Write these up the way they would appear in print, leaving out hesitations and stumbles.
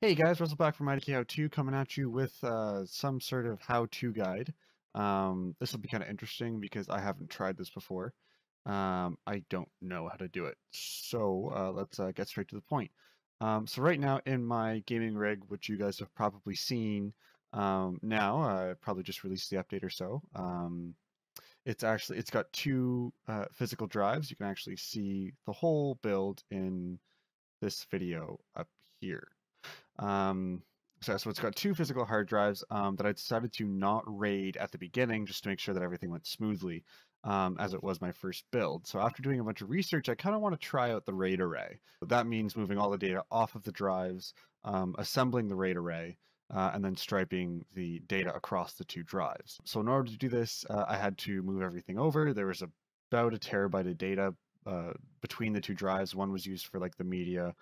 Hey guys, Russell back from IDK How-To coming at you with some sort of how-to guide. This will be kind of interesting because I haven't tried this before. I don't know how to do it. So let's get straight to the point. So right now in my gaming rig, which you guys have probably seen now, I probably just released the update or so. It's got two physical drives. You can actually see the whole build in this video up here. So it's got two physical hard drives that I decided to not raid at the beginning just to make sure that everything went smoothly, as it was my first build. So after doing a bunch of research, I kind of want to try out the RAID array. That means moving all the data off of the drives, assembling the RAID array, and then striping the data across the two drives. So in order to do this, I had to move everything over. There was about a terabyte of data between the two drives. One was used for like the media,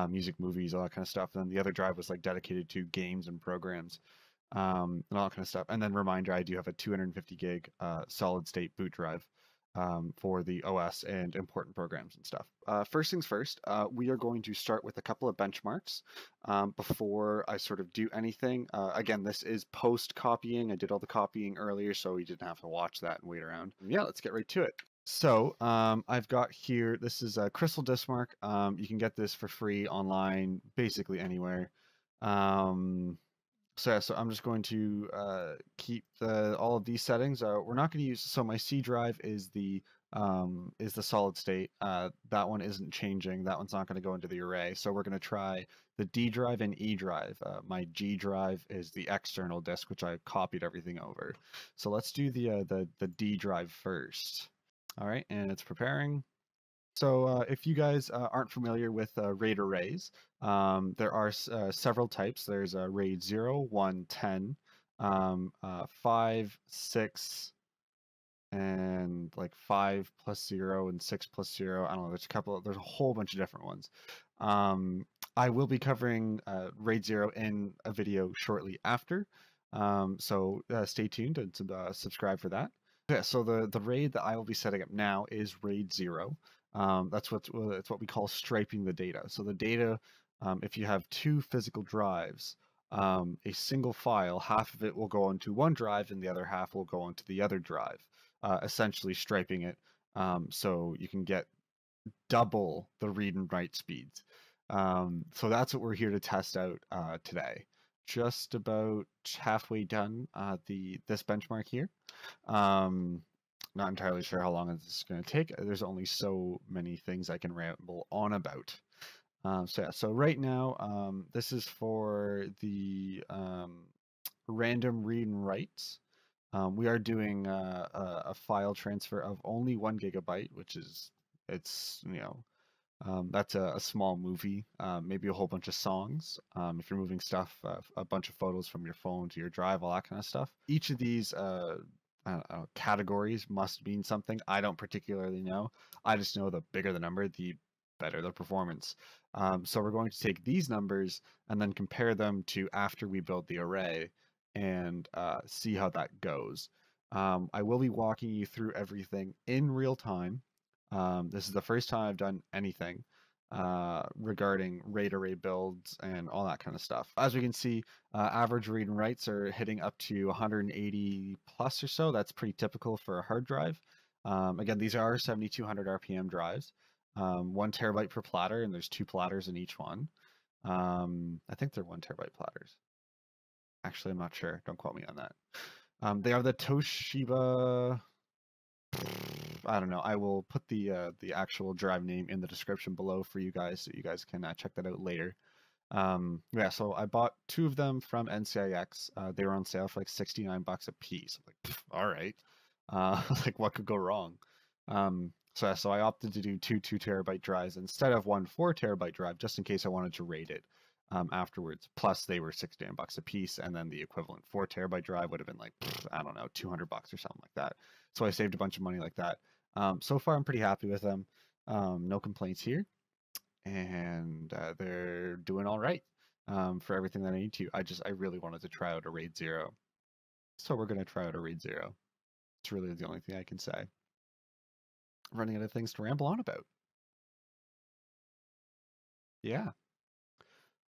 music, movies, all that kind of stuff. And then the other drive was like dedicated to games and programs, and all that kind of stuff. And then reminder, I do have a 250 gig solid state boot drive for the OS and important programs and stuff. First things first, we are going to start with a couple of benchmarks before I sort of do anything. Again, this is post copying. I did all the copying earlier, so we didn't have to watch that and wait around. Yeah, let's get right to it. So I've got here, this is a Crystal Discmark. You can get this for free online, basically anywhere. So I'm just going to keep all of these settings. We're not going to use, so my C drive is the solid state. That one isn't changing. That one's not going to go into the array. So we're going to try the D drive and E drive. My G drive is the external disk, which I copied everything over. So let's do the D drive first. All right, and it's preparing. So if you guys aren't familiar with RAID arrays, there are several types. There's RAID 0, 1, 10, 5, 6, and like 5 plus 0 and 6 plus 0. I don't know, there's a whole bunch of different ones. I will be covering RAID 0 in a video shortly after. So stay tuned and subscribe for that. Yeah, so the RAID that I will be setting up now is RAID 0. It's what we call striping the data. So the data, if you have two physical drives, a single file, half of it will go onto one drive and the other half will go onto the other drive, essentially striping it so you can get double the read and write speeds. So that's what we're here to test out today. Just about halfway done this benchmark here. Not entirely sure how long this is going to take. There's only so many things I can ramble on about. So right now, this is for the random read and writes. We are doing a file transfer of only 1 gigabyte, which is, that's a small movie, maybe a whole bunch of songs. If you're moving stuff, a bunch of photos from your phone to your drive, all that kind of stuff. Each of these categories must mean something. I don't particularly know. I just know the bigger the number, the better the performance. So we're going to take these numbers and then compare them to after we build the array and see how that goes. I will be walking you through everything in real time. This is the first time I've done anything regarding RAID array builds and all that kind of stuff. As we can see, average read and writes are hitting up to 180 plus or so. That's pretty typical for a hard drive. Again, these are 7200 RPM drives, 1 terabyte per platter, and there's 2 platters in each one. I think they're 1 terabyte platters. Actually, I'm not sure. Don't quote me on that. They are the Toshiba. I don't know. I will put the actual drive name in the description below for you guys, so you guys can check that out later. Yeah, so I bought 2 of them from NCIX. They were on sale for like 69 bucks a piece. I'm like, all right. Like, what could go wrong? So I opted to do 2 2 terabyte drives instead of 1 4 terabyte drive, just in case I wanted to RAID it afterwards. Plus, they were 69 bucks a piece, and then the equivalent 4 terabyte drive would have been like, I don't know, 200 bucks or something like that. So I saved a bunch of money like that. So far, I'm pretty happy with them. No complaints here, and they're doing all right for everything that I need to. I really wanted to try out a RAID 0, so we're gonna try out a RAID 0. It's really the only thing I can say. I'm running out of things to ramble on about. Yeah.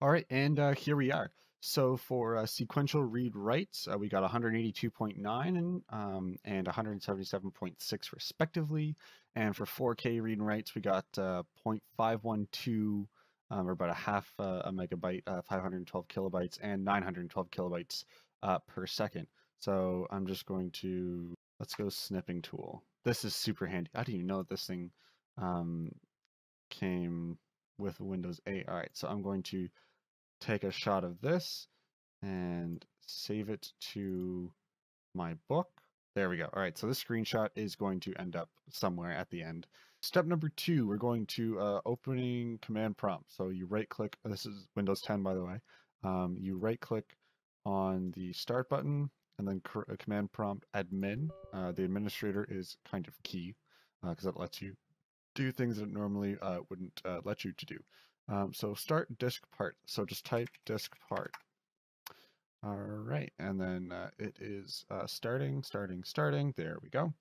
All right, and here we are. So for sequential read writes, we got 182.9 and 177.6 respectively. And for 4K read and writes, we got 0.512, or about a half a megabyte, 512 kilobytes, and 912 kilobytes per second. So I'm just going to, let's go snipping tool. This is super handy. I didn't even know that this thing um, came with Windows 8. All right, so I'm going to take a shot of this and save it to my book. There we go. All right, so this screenshot is going to end up somewhere at the end. Step number 2, we're going to opening command prompt. So you right click, this is Windows 10 by the way. You right click on the start button and then command prompt admin. The administrator is kind of key because it lets you do things that normally wouldn't let you to do. So start disk part. So just type disk part. All right, and then it is starting. There we go.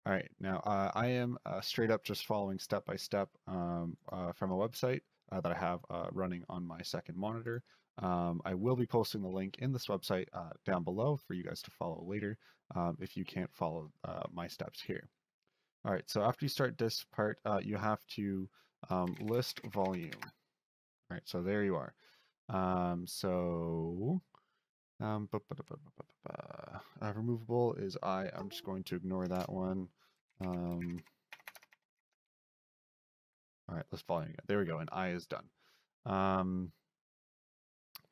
All right, now I am straight up just following step by step from a website that I have running on my second monitor. I will be posting the link in this website down below for you guys to follow later if you can't follow my steps here. All right, so after you start this part, you have to list volume. All right, so there you are. Removable is I. I'm just going to ignore that one. All right, let's volume again. There we go, and I is done.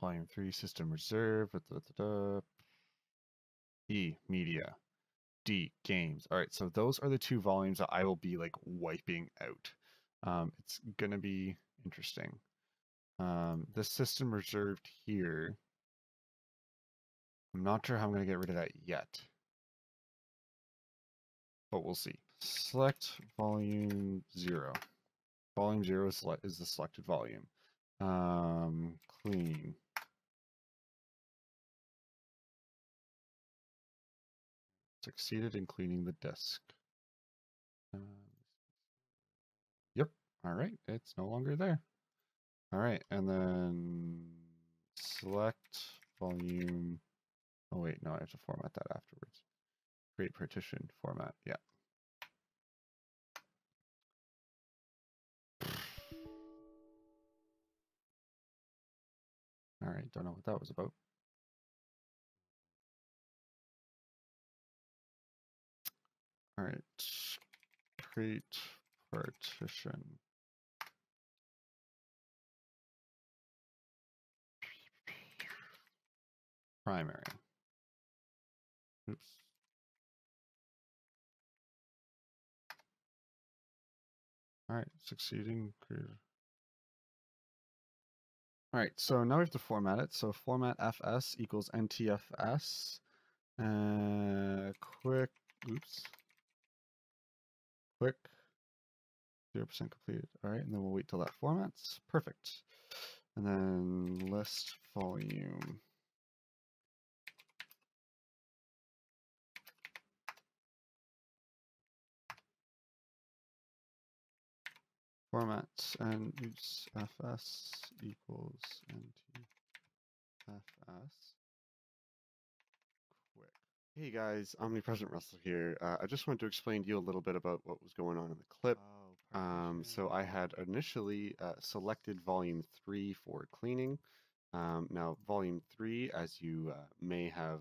Volume 3, system reserve. E, media. D, games. All right, so those are the 2 volumes that I will be like wiping out. It's gonna be interesting. This system reserved here, I'm not sure how I'm gonna get rid of that yet, but we'll see. Select volume 0. Volume 0 is the selected volume. Clean. Succeeded in cleaning the disk. Yep. All right. It's no longer there. All right. And then select volume. Oh, wait. No, I have to format that afterwards. Create partition format. Yeah. All right. Don't know what that was about. All right. Create partition. Primary. Oops. All right, succeeding. All right, so now we have to format it. So format fs equals ntfs. Quick, oops. Quick, 0% completed. All right, and then we'll wait till that formats. Perfect. And then list volume. Formats and oops, fs equals ntfs. Quick. Hey guys, Omnipresent Russell here. I just wanted to explain to you a little bit about what was going on in the clip. So I had initially selected volume 3 for cleaning. Now volume 3, as you may have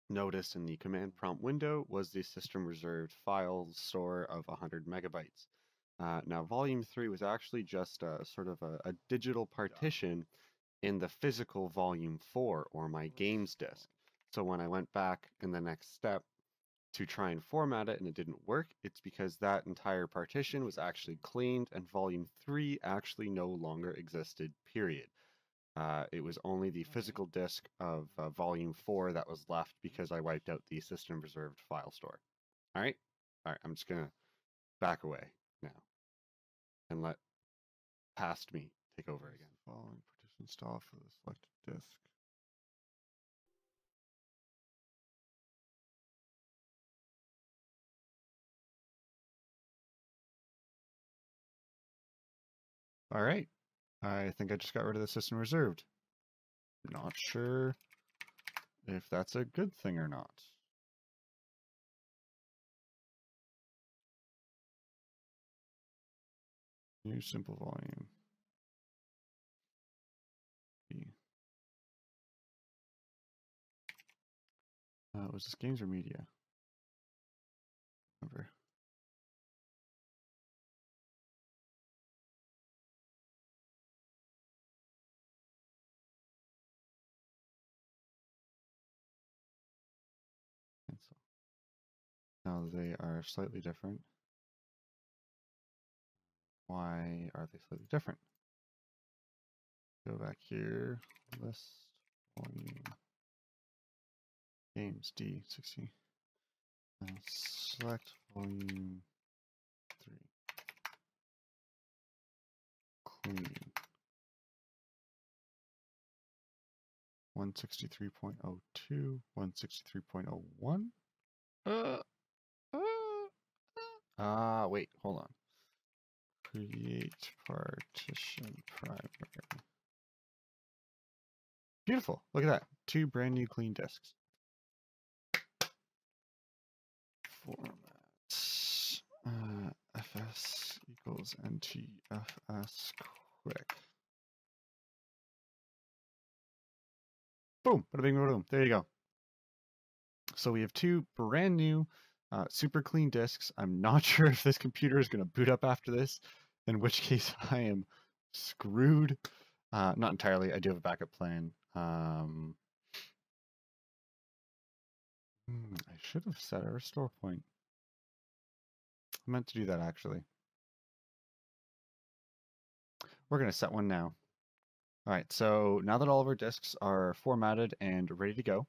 noticed in the command prompt window, was the system reserved file store of 100 megabytes. Now volume 3 was actually just sort of a digital partition in the physical volume 4, or my games disk. So when I went back in the next step to try and format it and it didn't work, it's because that entire partition was actually cleaned and volume 3 actually no longer existed, period. It was only the physical disk of volume 4 that was left because I wiped out the system reserved file store. All right? All right, I'm just going to back away now and let past me take over again. Following partition style for the selected disk. All right. I think I just got rid of the system reserved. Not sure if that's a good thing or not. New simple volume. Was this games or media? Remember. Cancel. Now they are slightly different. Why are they slightly different? Go back here, list, volume, games, D60. Select volume 3. Clean. 163.02, 163.01. Wait, hold on. Create partition primary. Beautiful. Look at that. 2 brand new clean disks. Format. FS equals NTFS quick. Boom. Bada bing, bada boom. There you go. So we have 2 brand new, super clean disks. I'm not sure if this computer is going to boot up after this, in which case I am screwed. Not entirely. I do have a backup plan. I should have set a restore point. I meant to do that actually. We're going to set one now. All right, so now that all of our disks are formatted and ready to go,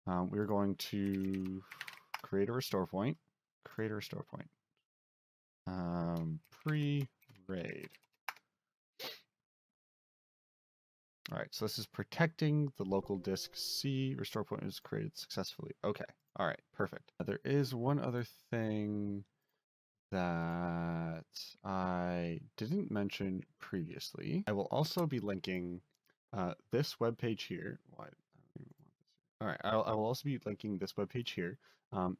we're going to create a restore point. Create a restore point. Pre-RAID. All right, so this is protecting the local disk C. Restore point is created successfully. Okay, all right, perfect. There is one other thing that I didn't mention previously. I will also be linking this web page here. Why? All right, I will also be linking this web page here.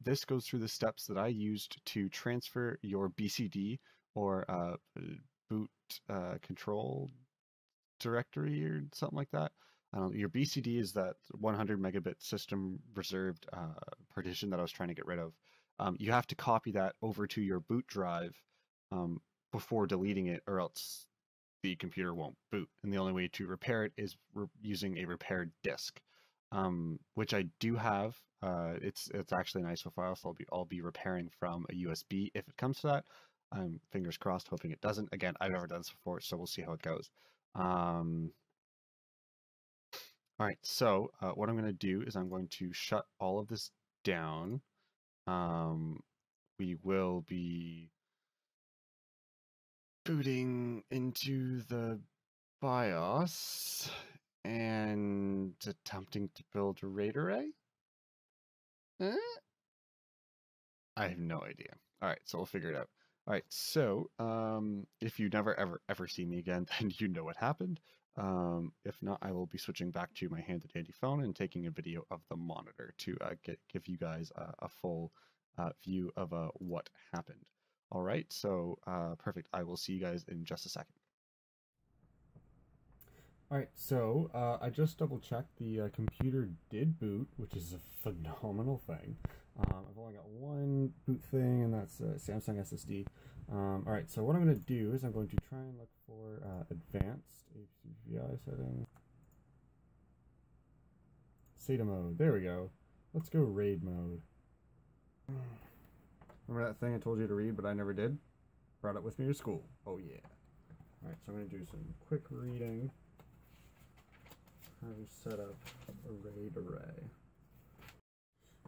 This goes through the steps that I used to transfer your BCD or boot control directory or something like that. Your BCD is that 100 megabit system reserved partition that I was trying to get rid of. You have to copy that over to your boot drive before deleting it, or else the computer won't boot. And the only way to repair it is using a repaired disk, which I do have. It's actually an ISO file, so I'll be repairing from a USB if it comes to that. I'm fingers crossed, hoping it doesn't. Again, I've never done this before, so we'll see how it goes. All right, so what I'm going to do is I'm going to shut all of this down. We will be booting into the BIOS and attempting to build a RAID array. I have no idea. All right, so we'll figure it out. All right, so if you never ever see me again, then you know what happened. If not, I will be switching back to my handy dandy phone and taking a video of the monitor to give you guys a full view of what happened. All right, so perfect. I will see you guys in just a second. All right, so I just double checked. The computer did boot, which is a phenomenal thing. I've only got one boot thing, and that's a Samsung SSD. All right, so what I'm going to do is I'm going to try and look for advanced HCVI settings. SATA mode. There we go. Let's go RAID mode. Remember that thing I told you to read, but I never did? Brought it with me to school. Oh, yeah. All right, so I'm going to do some quick reading. How to set up a RAID array.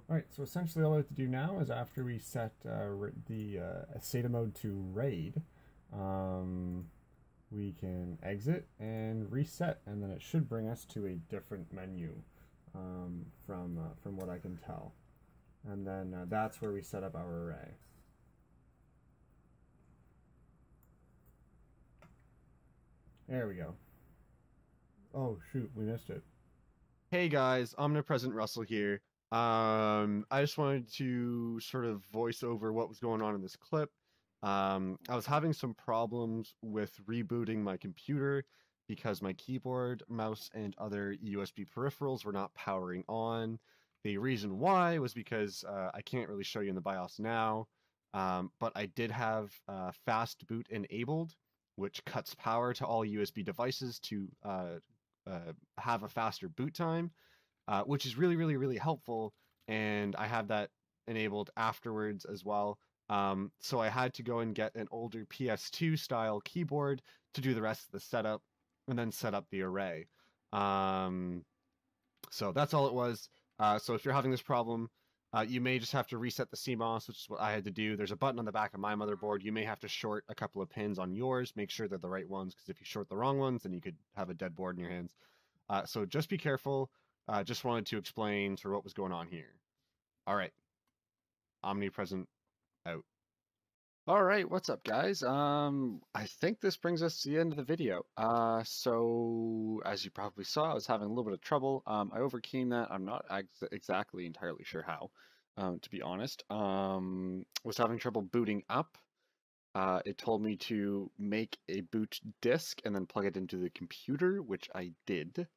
Alright, so essentially all I have to do now is after we set the SATA mode to RAID, we can exit and reset, and then it should bring us to a different menu from what I can tell. And then that's where we set up our array. There we go. Oh shoot, we missed it. Hey guys, Omnipresent Russell here. I just wanted to sort of voice over what was going on in this clip. I was having some problems with rebooting my computer because my keyboard, mouse, and other USB peripherals were not powering on. The reason why was because I can't really show you in the BIOS now, but I did have fast boot enabled, which cuts power to all USB devices to have a faster boot time, which is really, really, really helpful. And I have that enabled afterwards as well. So I had to go and get an older PS2 style keyboard to do the rest of the setup and then set up the array. Um, so that's all it was. So if you're having this problem, you may just have to reset the CMOS, which is what I had to do. There's a button on the back of my motherboard. You may have to short a couple of pins on yours. Make sure they're the right ones, because if you short the wrong ones, then you could have a dead board in your hands. So just be careful. Just wanted to explain sort of what was going on here. All right, omnipresent out. All right, what's up, guys? I think this brings us to the end of the video. So as you probably saw, I was having a little bit of trouble. I overcame that. I'm not exactly entirely sure how, to be honest. Was having trouble booting up. It told me to make a boot disk and then plug it into the computer, which I did.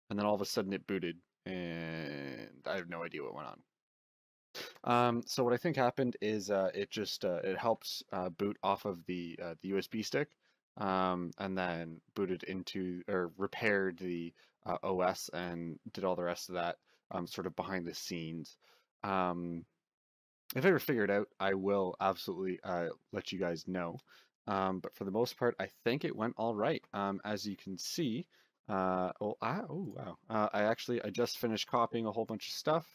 And then all of a sudden it booted, and I have no idea what went on. So what I think happened is it just it helps boot off of the USB stick, and then booted into or repaired the OS and did all the rest of that sort of behind the scenes. Um, if I ever figure it out, I will absolutely let you guys know. But for the most part, I think it went all right. As you can see, oh wow, I just finished copying a whole bunch of stuff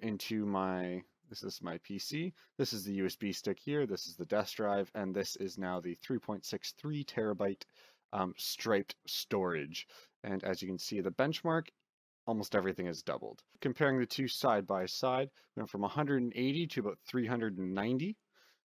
into my. This is my PC. This is the USB stick here. This is the desk drive, and this is now the 3.63 terabyte striped storage. And as you can see, the benchmark, almost everything has doubled. Comparing the two side by side, we went from 180 to about 390,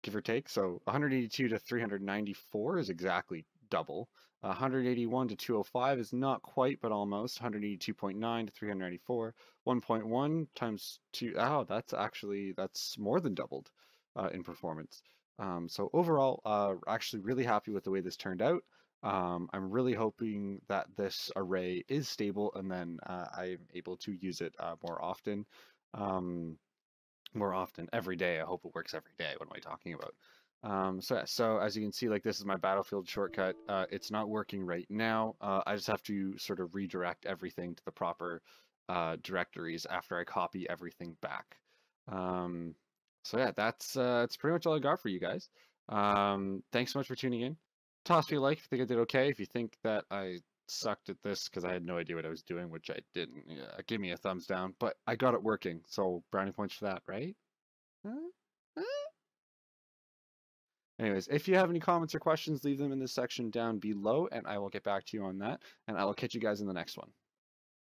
give or take. So 182 to 394 is exactly double. 181 to 205 is not quite, but almost. 182.9 to 394. 1.1 times 2, oh, that's more than doubled in performance. So overall, actually really happy with the way this turned out. I'm really hoping that this array is stable and then I'm able to use it more often. More often, every day. I hope it works every day. What am I talking about? So as you can see, like this is my Battlefield shortcut. It's not working right now. I just have to sort of redirect everything to the proper directories after I copy everything back. So yeah, that's pretty much all I got for you guys. Thanks so much for tuning in. Toss me a like if you think I did okay. If you think that I sucked at this because I had no idea what I was doing, which I didn't, yeah, give me a thumbs down. But I got it working, so brownie points for that, right? Huh? Huh? Anyways, if you have any comments or questions, leave them in the section down below, and I will get back to you on that. And I will catch you guys in the next one.